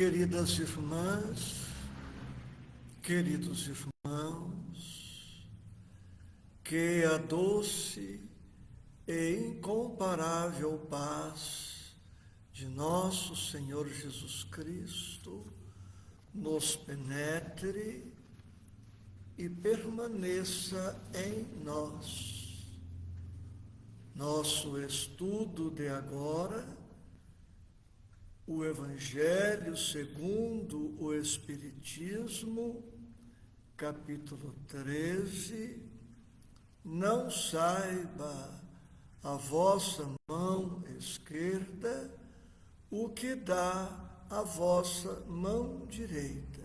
Queridas irmãs, queridos irmãos, que a doce e incomparável paz de nosso Senhor Jesus Cristo nos penetre e permaneça em nós. Nosso estudo de agora, o Evangelho segundo o Espiritismo, capítulo 13, não saiba a vossa mão esquerda o que dá a vossa mão direita.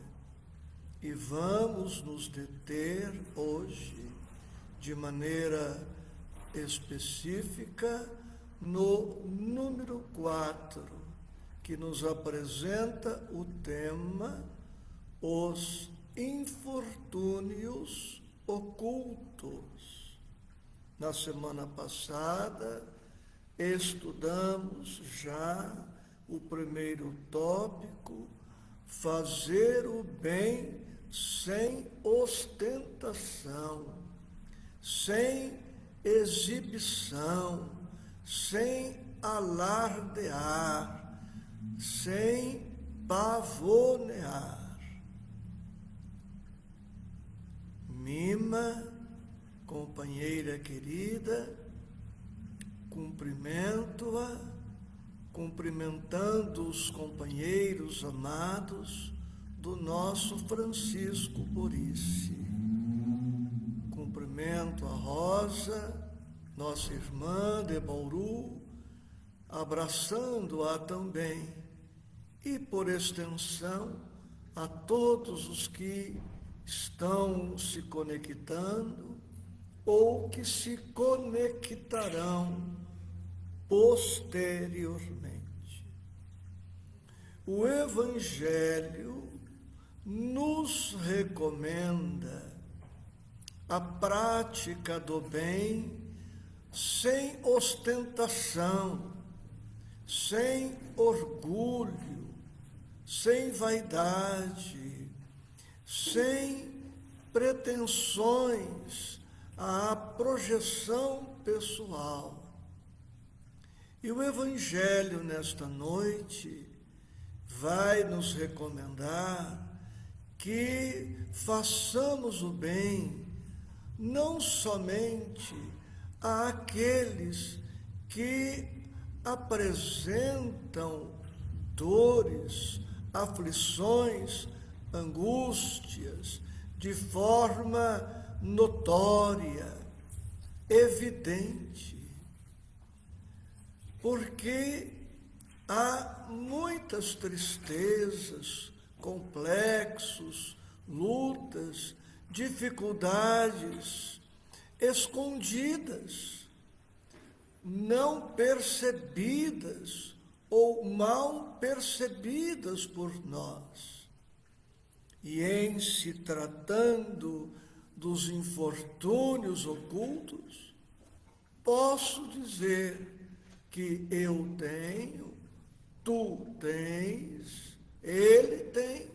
E vamos nos deter hoje, de maneira específica, no número 4, que nos apresenta o tema Os Infortúnios Ocultos. Na semana passada, estudamos já o primeiro tópico, fazer o bem sem ostentação, sem exibição, sem alardear, sem pavonear. Mima, companheira querida, cumprimento-a, cumprimentando os companheiros amados do nosso Francisco Borice. Cumprimento a Rosa, nossa irmã de Bauru, abraçando-a também, e por extensão a todos os que estão se conectando ou que se conectarão posteriormente. O Evangelho nos recomenda a prática do bem sem ostentação, sem orgulho, sem vaidade, sem pretensões à projeção pessoal. E o Evangelho, nesta noite, vai nos recomendar que façamos o bem não somente àqueles que apresentam dores, aflições, angústias, de forma notória, evidente, porque há muitas tristezas, complexos, lutas, dificuldades escondidas, não percebidas ou mal percebidas por nós. E em se tratando dos infortúnios ocultos, posso dizer que eu tenho, tu tens, ele tem,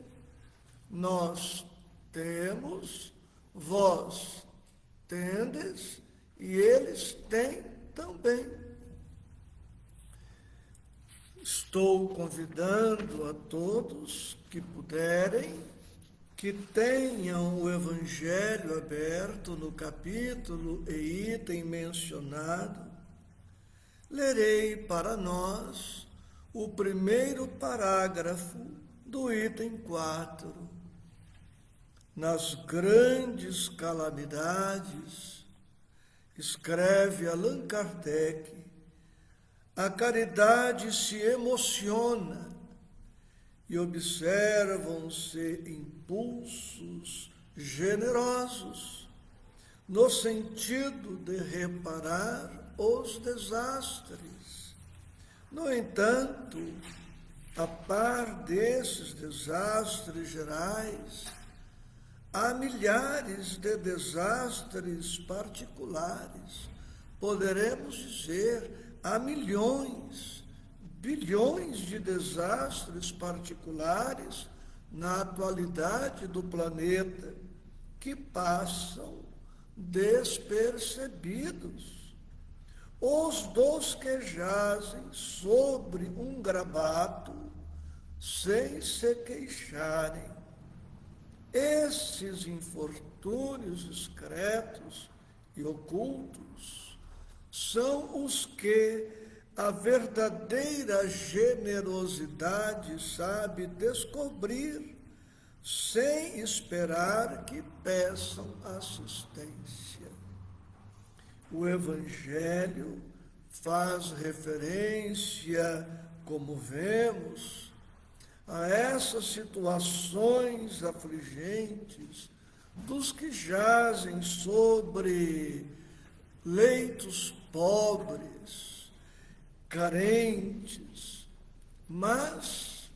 nós temos, vós tendes e eles têm também. Estou convidando a todos que puderem, que tenham o Evangelho aberto no capítulo e item mencionado. Lerei para nós o primeiro parágrafo do item 4. Nas grandes calamidades, escreve Allan Kardec, a caridade se emociona e observam-se impulsos generosos no sentido de reparar os desastres. No entanto, a par desses desastres gerais, há milhares de desastres particulares, poderemos dizer, há milhões bilhões de desastres particulares na atualidade do planeta que passam despercebidos. Os dos que jazem sobre um gravado sem se queixarem. Esses infortúnios discretos e ocultos são os que a verdadeira generosidade sabe descobrir, sem esperar que peçam assistência. O Evangelho faz referência, como vemos, a essas situações afligentes dos que jazem sobre leitos pobres, carentes, mas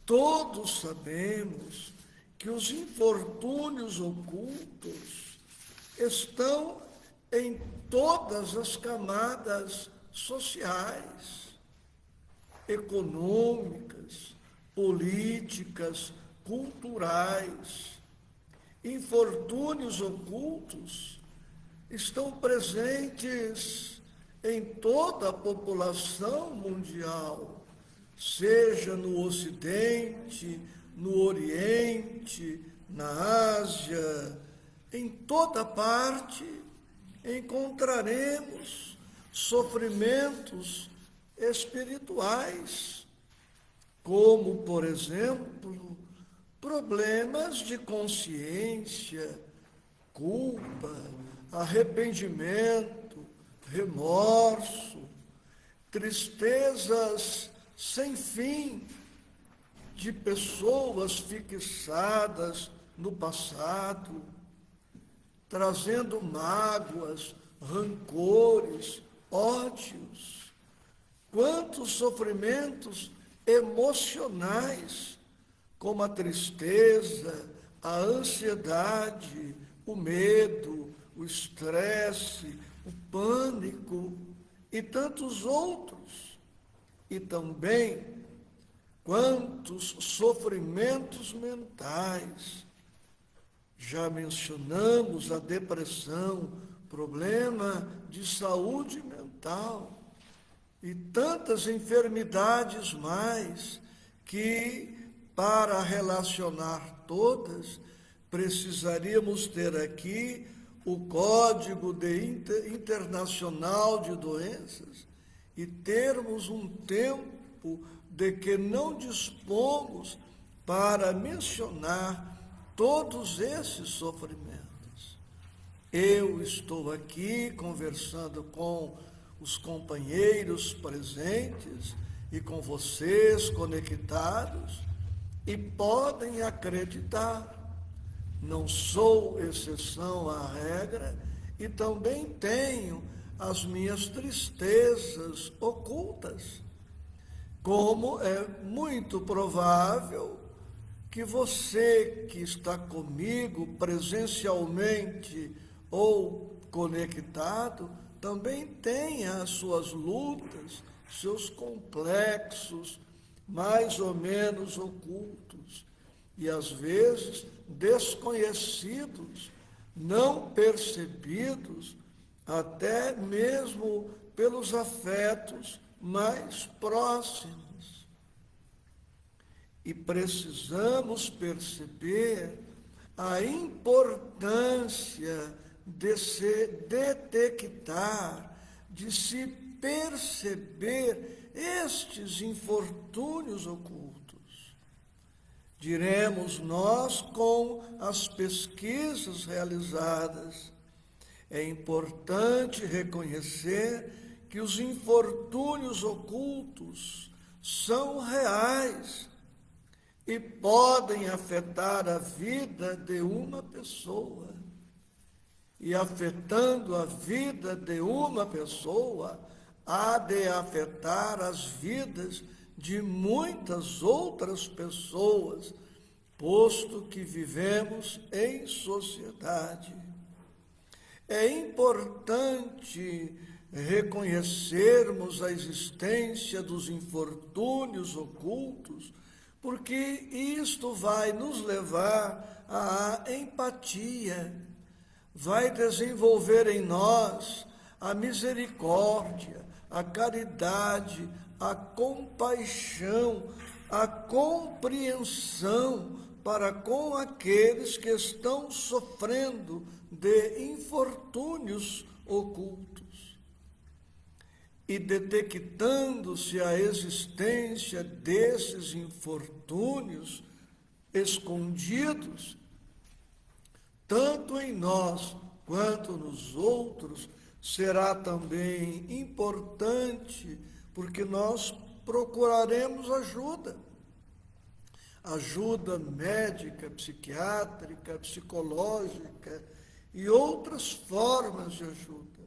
todos sabemos que os infortúnios ocultos estão em todas as camadas sociais, econômicas, políticas, culturais. Infortúnios ocultos estão presentes em toda a população mundial, seja no Ocidente, no Oriente, na Ásia, em toda parte encontraremos sofrimentos espirituais, como, por exemplo, problemas de consciência, culpa, arrependimento, remorso, tristezas sem fim de pessoas fixadas no passado, trazendo mágoas, rancores, ódios. Quantos sofrimentos emocionais, como a tristeza, a ansiedade, o medo, o estresse, o pânico e tantos outros. E também quantos sofrimentos mentais. Já mencionamos a depressão, problema de saúde mental e tantas enfermidades mais que, para relacionar todas, precisaríamos ter aqui o Código Internacional de Doenças e termos um tempo de que não dispomos para mencionar todos esses sofrimentos. Eu estou aqui conversando com os companheiros presentes e com vocês conectados e podem acreditar. Não sou exceção à regra e também tenho as minhas tristezas ocultas, como é muito provável que você que está comigo presencialmente ou conectado também tenha as suas lutas, seus complexos, mais ou menos ocultos, e às vezes desconhecidos, não percebidos, até mesmo pelos afetos mais próximos. E precisamos perceber a importância de se detectar, de se perceber estes infortúnios ocultos. Diremos nós com as pesquisas realizadas, é importante reconhecer que os infortúnios ocultos são reais e podem afetar a vida de uma pessoa. E afetando a vida de uma pessoa, há de afetar as vidas de muitas outras pessoas, posto que vivemos em sociedade. É importante reconhecermos a existência dos infortúnios ocultos, porque isto vai nos levar à empatia, vai desenvolver em nós a misericórdia, a caridade, a compaixão, a compreensão para com aqueles que estão sofrendo de infortúnios ocultos. E detectando-se a existência desses infortúnios escondidos, tanto em nós quanto nos outros, será também importante, porque nós procuraremos ajuda médica, psiquiátrica, psicológica e outras formas de ajuda.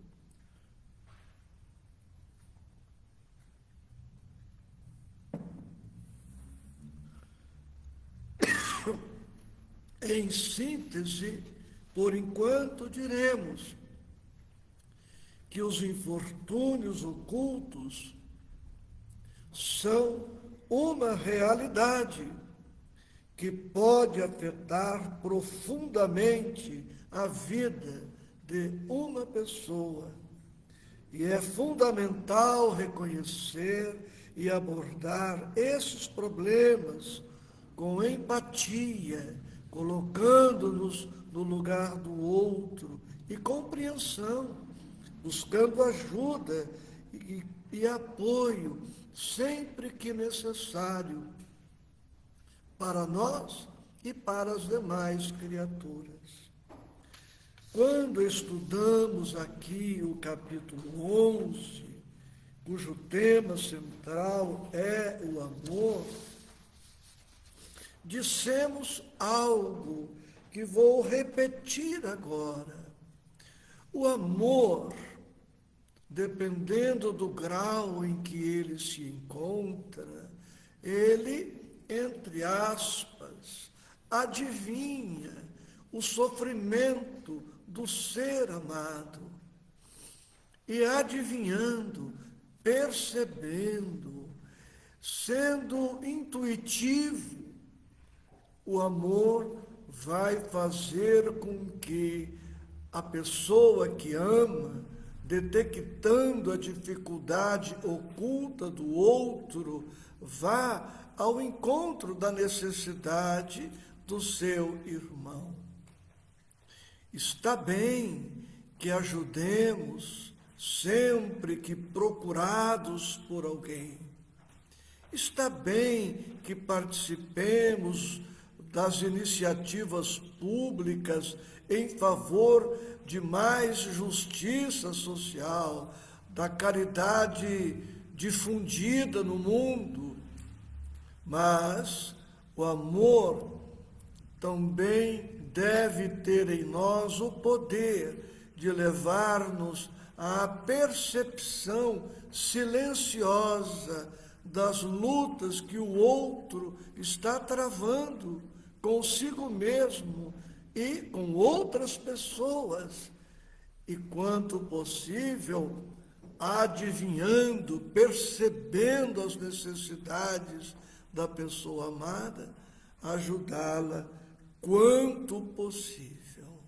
Em síntese, por enquanto diremos que os infortúnios ocultos são uma realidade que pode afetar profundamente a vida de uma pessoa. E é fundamental reconhecer e abordar esses problemas com empatia, colocando-nos no lugar do outro e compreensão, buscando ajuda e apoio sempre que necessário para nós e para as demais criaturas. Quando estudamos aqui o capítulo 11, cujo tema central é o amor, dissemos algo que vou repetir agora. O amor, dependendo do grau em que ele se encontra, ele, entre aspas, adivinha o sofrimento do ser amado. E adivinhando, percebendo, sendo intuitivo, o amor vai fazer com que a pessoa que ama, detectando a dificuldade oculta do outro, vá ao encontro da necessidade do seu irmão. Está bem que ajudemos sempre que procurados por alguém. Está bem que participemos das iniciativas públicas em favor de mais justiça social, da caridade difundida no mundo. Mas o amor também deve ter em nós o poder de levar-nos à percepção silenciosa das lutas que o outro está travando consigo mesmo e com outras pessoas, e quanto possível, adivinhando, percebendo as necessidades da pessoa amada, ajudá-la quanto possível.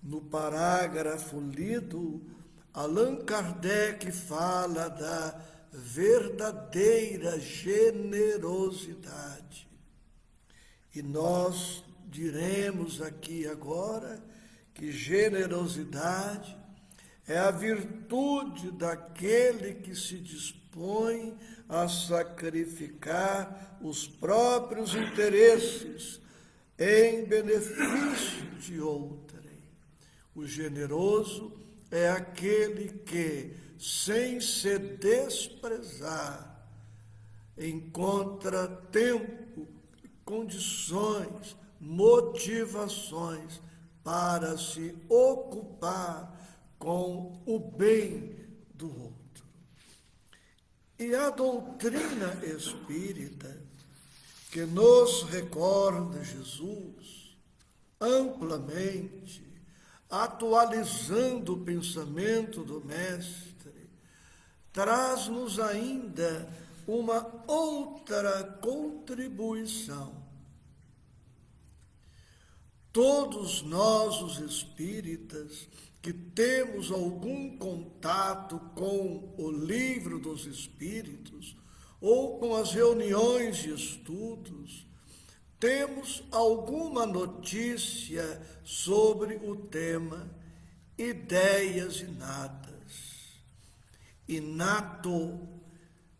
No parágrafo lido, Allan Kardec fala da verdadeira generosidade. E nós diremos aqui agora que generosidade é a virtude daquele que se dispõe a sacrificar os próprios interesses em benefício de outrem. O generoso é aquele que, sem se desprezar, encontra tempo, condições, motivações para se ocupar com o bem do outro. E a doutrina espírita, que nos recorda Jesus amplamente, atualizando o pensamento do Mestre, traz-nos ainda uma outra contribuição. Todos nós, os espíritas, que temos algum contato com o livro dos Espíritos ou com as reuniões de estudos, temos alguma notícia sobre o tema ideias inatas. Inato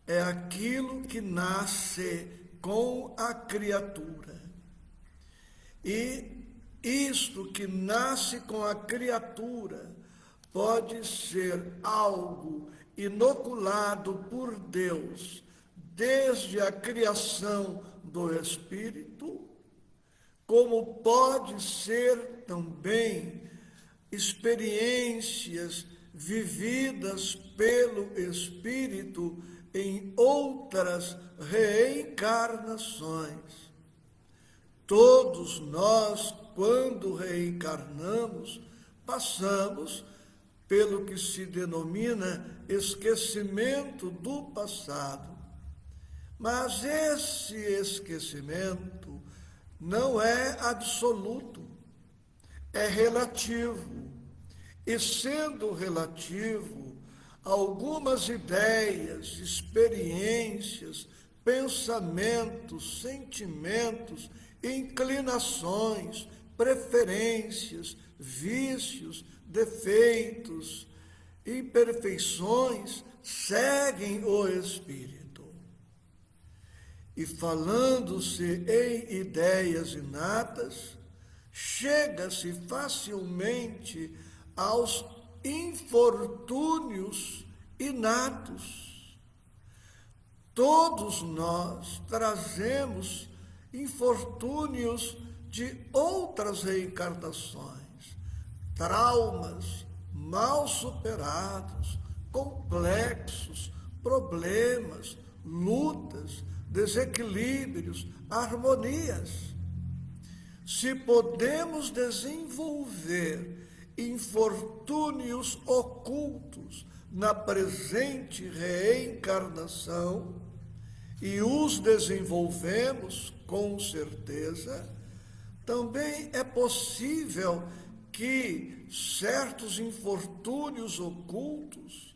é aquilo que nasce com a criatura. E isto que nasce com a criatura pode ser algo inoculado por Deus desde a criação do Espírito, como pode ser também experiências vividas pelo Espírito em outras reencarnações. Todos nós, quando reencarnamos, passamos pelo que se denomina esquecimento do passado. Mas esse esquecimento não é absoluto, é relativo. E sendo relativo, algumas ideias, experiências, pensamentos, sentimentos, inclinações, preferências, vícios, defeitos, imperfeições seguem o Espírito. E falando-se em ideias inatas, chega-se facilmente aos infortúnios inatos. Todos nós trazemos infortúnios de outras reencarnações, traumas mal superados, complexos, problemas, lutas, desequilíbrios, harmonias. Se podemos desenvolver infortúnios ocultos na presente reencarnação, e os desenvolvemos com certeza, também é possível que certos infortúnios ocultos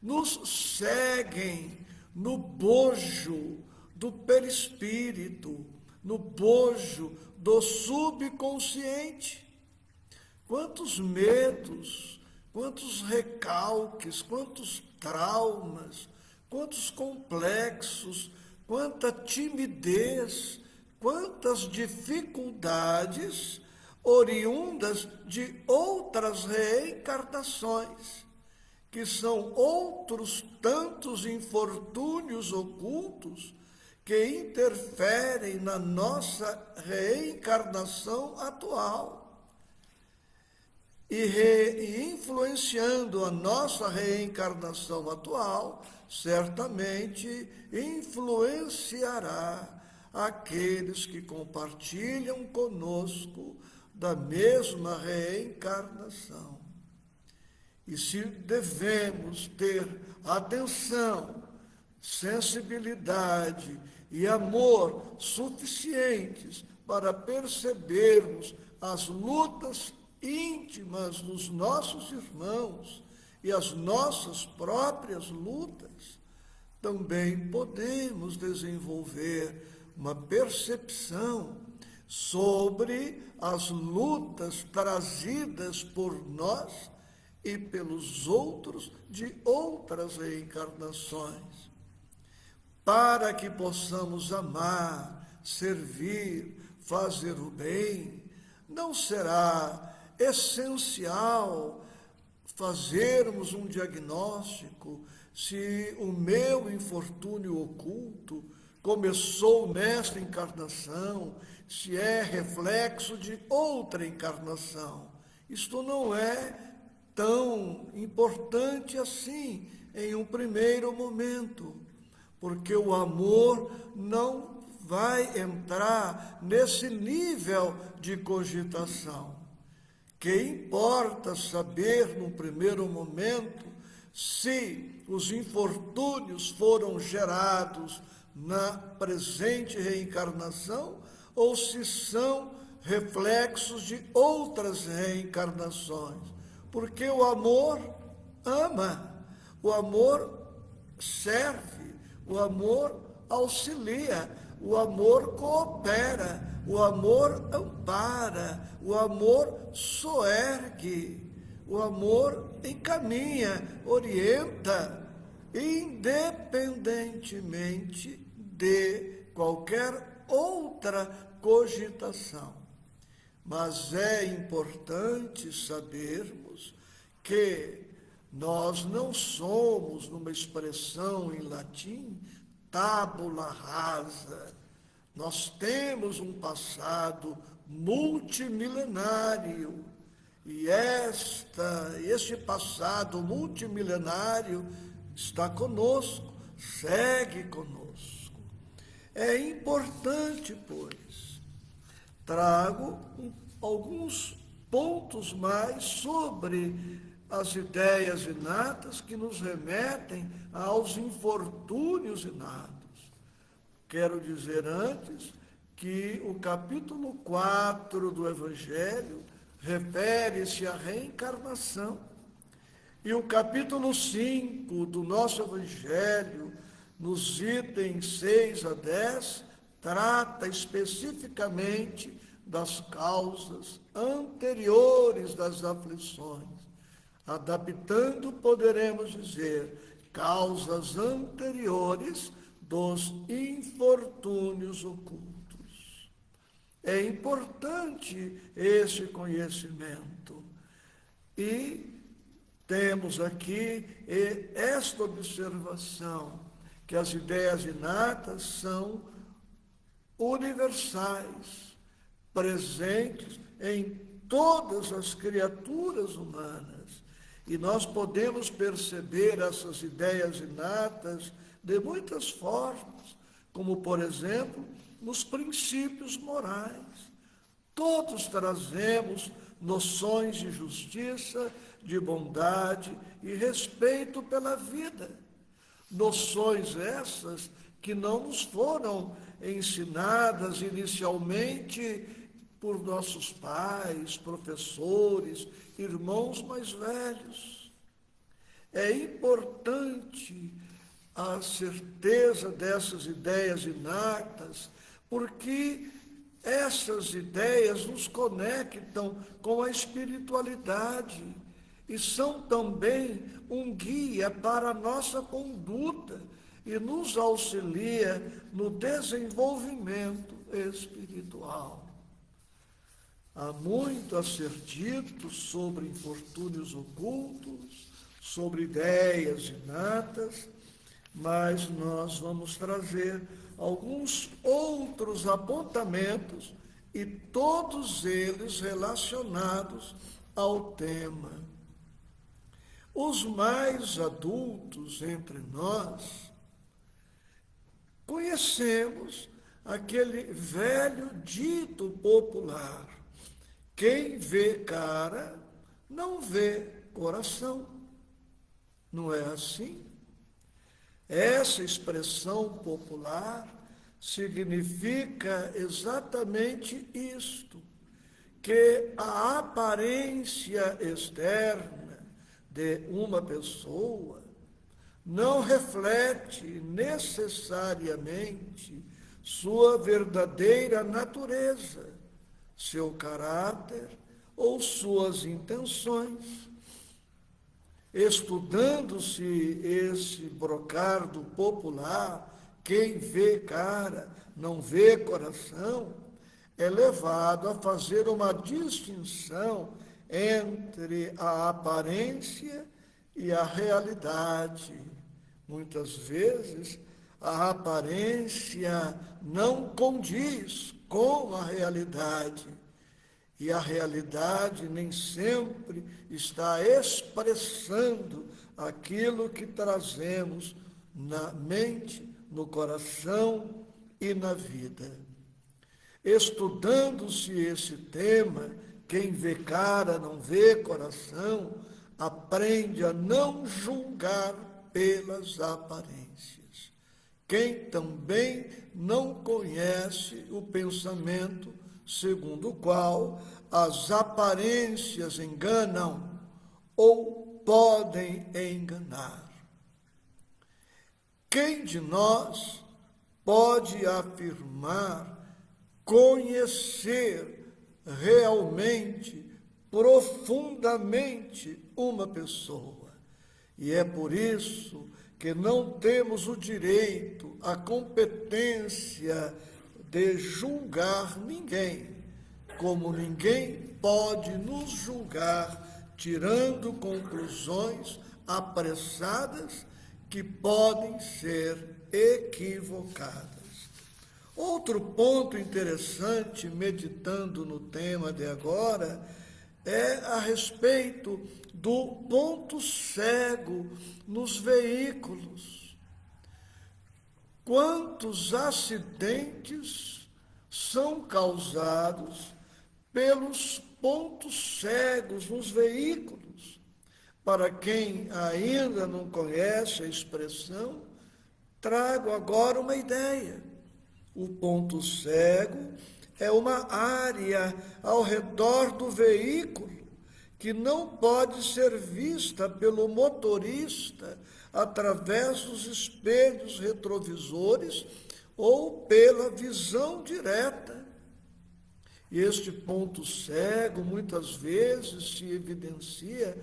nos seguem no bojo do perispírito, no bojo do subconsciente. Quantos medos, quantos recalques, quantos traumas, quantos complexos, quanta timidez, quantas dificuldades oriundas de outras reencarnações, que são outros tantos infortúnios ocultos que interferem na nossa reencarnação atual e influenciando a nossa reencarnação atual, certamente influenciará aqueles que compartilham conosco da mesma reencarnação. E se devemos ter atenção, sensibilidade e amor suficientes para percebermos as lutas íntimas dos nossos irmãos e as nossas próprias lutas, também podemos desenvolver uma percepção sobre as lutas trazidas por nós e pelos outros de outras reencarnações, para que possamos amar, servir, fazer o bem. Não será essencial fazermos um diagnóstico se o meu infortúnio oculto começou nesta encarnação, se é reflexo de outra encarnação. Isto não é tão importante assim em um primeiro momento, porque o amor não vai entrar nesse nível de cogitação. Que importa saber, no primeiro momento, se os infortúnios foram gerados na presente reencarnação ou se são reflexos de outras reencarnações. Porque o amor ama, o amor serve, o amor auxilia, o amor coopera, o amor ampara, o amor soergue, o amor encaminha, orienta, independentemente de qualquer outra cogitação. Mas é importante sabermos que nós não somos, numa expressão em latim, tábula rasa. Nós temos um passado multimilenário e este passado multimilenário está conosco, segue conosco. É importante, pois, trago alguns pontos mais sobre as ideias inatas que nos remetem aos infortúnios inatos. Quero dizer antes que o capítulo 4 do Evangelho refere-se à reencarnação. E o capítulo 5 do nosso Evangelho, nos itens 6 a 10, trata especificamente das causas anteriores das aflições. Adaptando, poderemos dizer, causas anteriores dos infortúnios ocultos. É importante esse conhecimento. E temos aqui esta observação, que as ideias inatas são universais, presentes em todas as criaturas humanas. E nós podemos perceber essas ideias inatas de muitas formas, como, por exemplo, nos princípios morais. Todos trazemos noções de justiça, de bondade e respeito pela vida. Noções essas que não nos foram ensinadas inicialmente por nossos pais, professores, irmãos mais velhos. É importante a certeza dessas ideias inatas, porque essas ideias nos conectam com a espiritualidade e são também um guia para a nossa conduta e nos auxilia no desenvolvimento espiritual. Há muito a ser dito sobre infortúnios ocultos, sobre ideias inatas, mas nós vamos trazer alguns outros apontamentos e todos eles relacionados ao tema. Os mais adultos entre nós conhecemos aquele velho dito popular: quem vê cara não vê coração. Não é assim? Essa expressão popular significa exatamente isto, que a aparência externa de uma pessoa não reflete necessariamente sua verdadeira natureza, seu caráter ou suas intenções. Estudando-se esse brocardo popular, quem vê cara não vê coração, é levado a fazer uma distinção entre a aparência e a realidade. Muitas vezes, a aparência não condiz com a realidade. E a realidade nem sempre está expressando aquilo que trazemos na mente, no coração e na vida. Estudando-se esse tema, quem vê cara não vê coração, aprende a não julgar pelas aparências. Quem também não conhece o pensamento segundo o qual as aparências enganam ou podem enganar. Quem de nós pode afirmar conhecer realmente, profundamente uma pessoa? E é por isso que não temos o direito, a competência de julgar ninguém, como ninguém pode nos julgar tirando conclusões apressadas que podem ser equivocadas. Outro ponto interessante, meditando no tema de agora, é a respeito do ponto cego nos veículos. Quantos acidentes são causados pelos pontos cegos nos veículos? Para quem ainda não conhece a expressão, trago agora uma ideia. O ponto cego é uma área ao redor do veículo que não pode ser vista pelo motorista através dos espelhos retrovisores ou pela visão direta. E este ponto cego muitas vezes se evidencia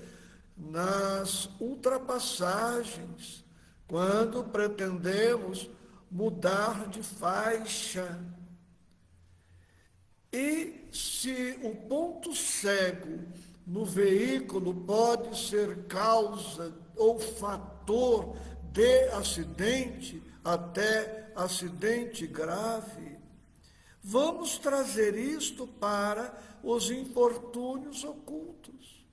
nas ultrapassagens, quando pretendemos mudar de faixa. E se o ponto cego no veículo pode ser causa ou fator de acidente, até acidente grave, vamos trazer isto para os infortúnios ocultos.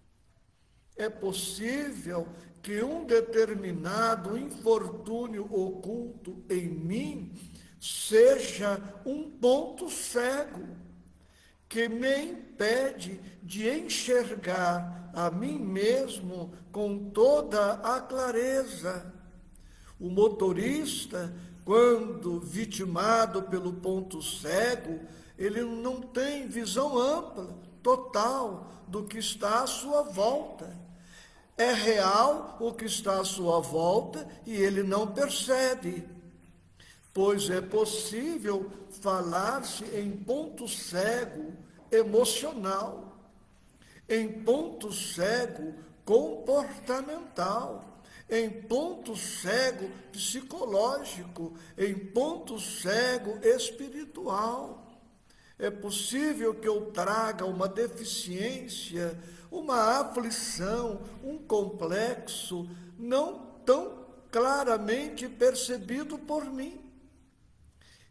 É possível que um determinado infortúnio oculto em mim seja um ponto cego que me impede de enxergar a mim mesmo com toda a clareza. O motorista, quando vitimado pelo ponto cego, ele não tem visão ampla, total, do que está à sua volta. É real o que está à sua volta e ele não percebe, pois é possível falar-se em ponto cego emocional, em ponto cego comportamental, em ponto cego psicológico, em ponto cego espiritual. É possível que eu traga uma deficiência, uma aflição, um complexo não tão claramente percebido por mim.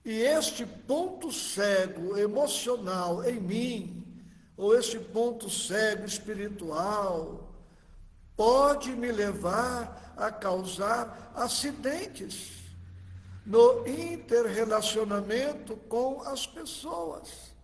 E este ponto cego emocional em mim, ou este ponto cego espiritual, pode me levar a causar acidentes no interrelacionamento com as pessoas.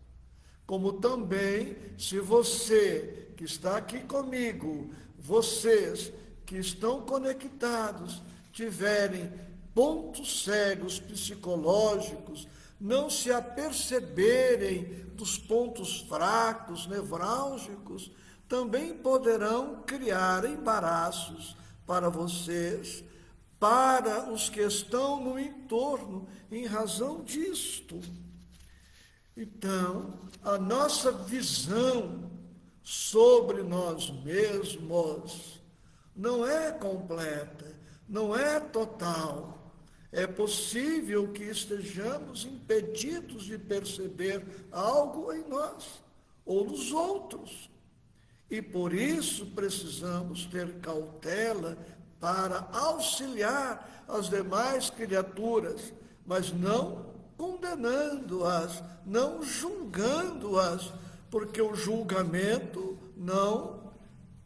Como também, se você que está aqui comigo, vocês que estão conectados, tiverem pontos cegos psicológicos, não se aperceberem dos pontos fracos, nevrálgicos, também poderão criar embaraços para vocês, para os que estão no entorno, em razão disto. Então, a nossa visão sobre nós mesmos não é completa, não é total. É possível que estejamos impedidos de perceber algo em nós ou nos outros. E por isso precisamos ter cautela para auxiliar as demais criaturas, mas não condenando-as, não julgando-as, porque o julgamento não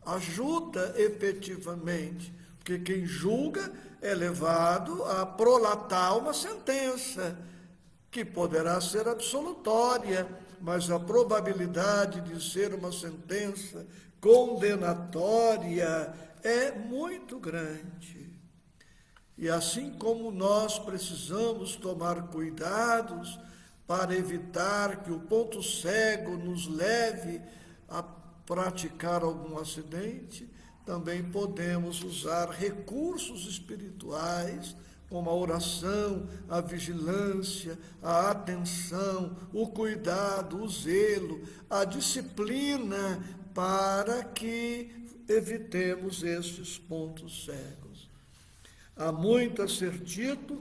ajuda efetivamente. Porque quem julga é levado a prolatar uma sentença, que poderá ser absolutória, mas a probabilidade de ser uma sentença condenatória é muito grande. E assim como nós precisamos tomar cuidados para evitar que o ponto cego nos leve a praticar algum acidente, também podemos usar recursos espirituais, como a oração, a vigilância, a atenção, o cuidado, o zelo, a disciplina, para que evitemos estes pontos cegos. Há muito a ser dito,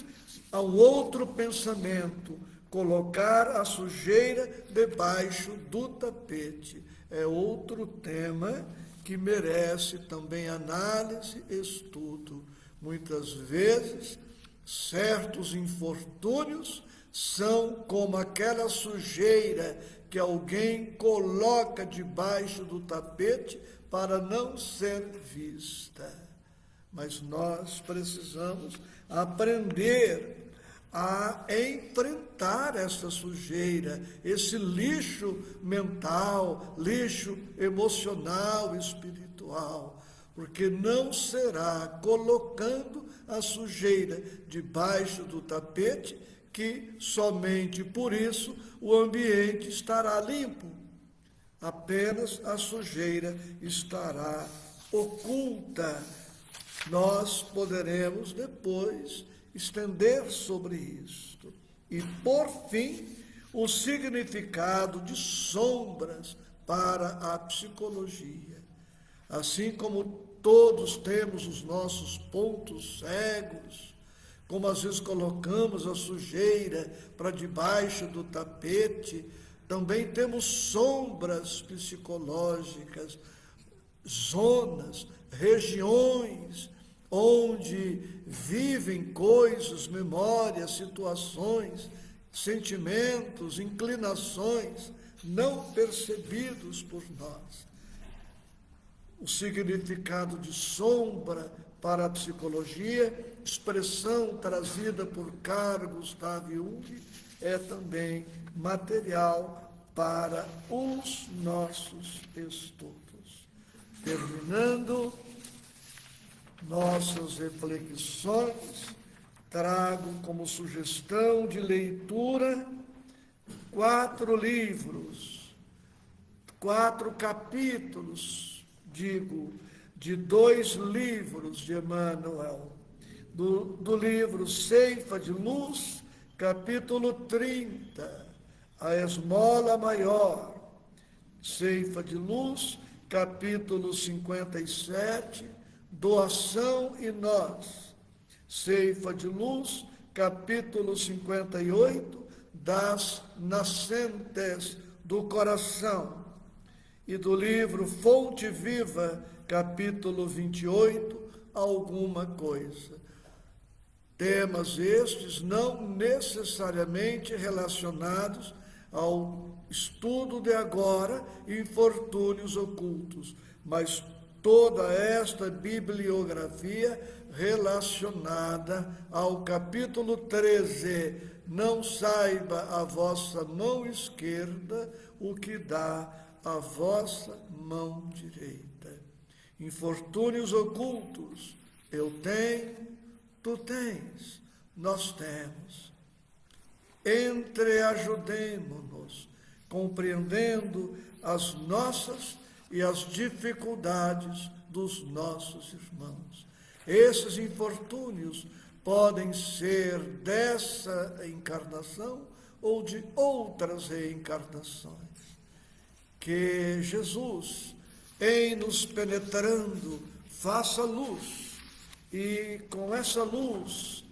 há um outro pensamento: colocar a sujeira debaixo do tapete. É outro tema que merece também análise, estudo. Muitas vezes, certos infortúnios são como aquela sujeira que alguém coloca debaixo do tapete para não ser vista. Mas nós precisamos aprender a enfrentar essa sujeira, esse lixo mental, lixo emocional, espiritual, porque não será colocando a sujeira debaixo do tapete que somente por isso o ambiente estará limpo. Apenas a sujeira estará oculta. Nós poderemos depois estender sobre isto. E, por fim, o significado de sombras para a psicologia. Assim como todos temos os nossos pontos cegos, como às vezes colocamos a sujeira para debaixo do tapete, também temos sombras psicológicas, zonas, regiões onde vivem coisas, memórias, situações, sentimentos, inclinações não percebidos por nós. O significado de sombra para a psicologia, expressão trazida por Carl Gustav Jung, é também material para os nossos estudos. Terminando nossas reflexões, trago como sugestão de leitura 4 livros, 4 capítulos, de 2 livros de Emmanuel, do livro Ceifa de Luz, capítulo 30, a Esmola Maior, Ceifa de Luz, capítulo 57, Doação e Nós, Ceifa de Luz, capítulo 58, Das Nascentes do Coração, e do livro Fonte Viva, capítulo 28, Alguma Coisa. Temas estes não necessariamente relacionados ao estudo de agora, infortúnios ocultos, mas toda esta bibliografia relacionada ao capítulo 13, não saiba a vossa mão esquerda o que dá a vossa mão direita. Infortúnios ocultos, eu tenho, tu tens, nós temos. Entreajudemo-nos, compreendendo as nossas e as dificuldades dos nossos irmãos. Esses infortúnios podem ser dessa encarnação ou de outras reencarnações. Que Jesus, em nos penetrando, faça luz, e com essa luz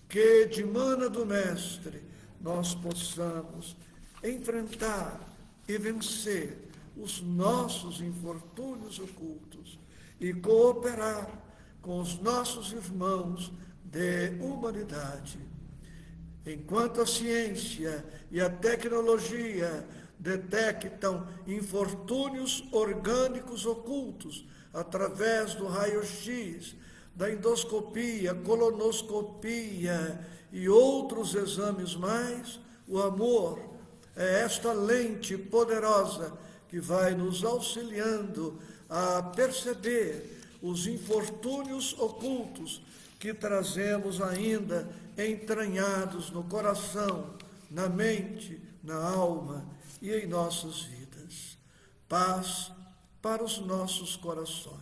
que dimana do Mestre, nós possamos enfrentar e vencer os nossos infortúnios ocultos e cooperar com os nossos irmãos de humanidade. Enquanto a ciência e a tecnologia detectam infortúnios orgânicos ocultos através do raio-x, da endoscopia, colonoscopia e outros exames mais, o amor é esta lente poderosa que vai nos auxiliando a perceber os infortúnios ocultos que trazemos ainda entranhados no coração, na mente, na alma e em nossas vidas. Paz para os nossos corações.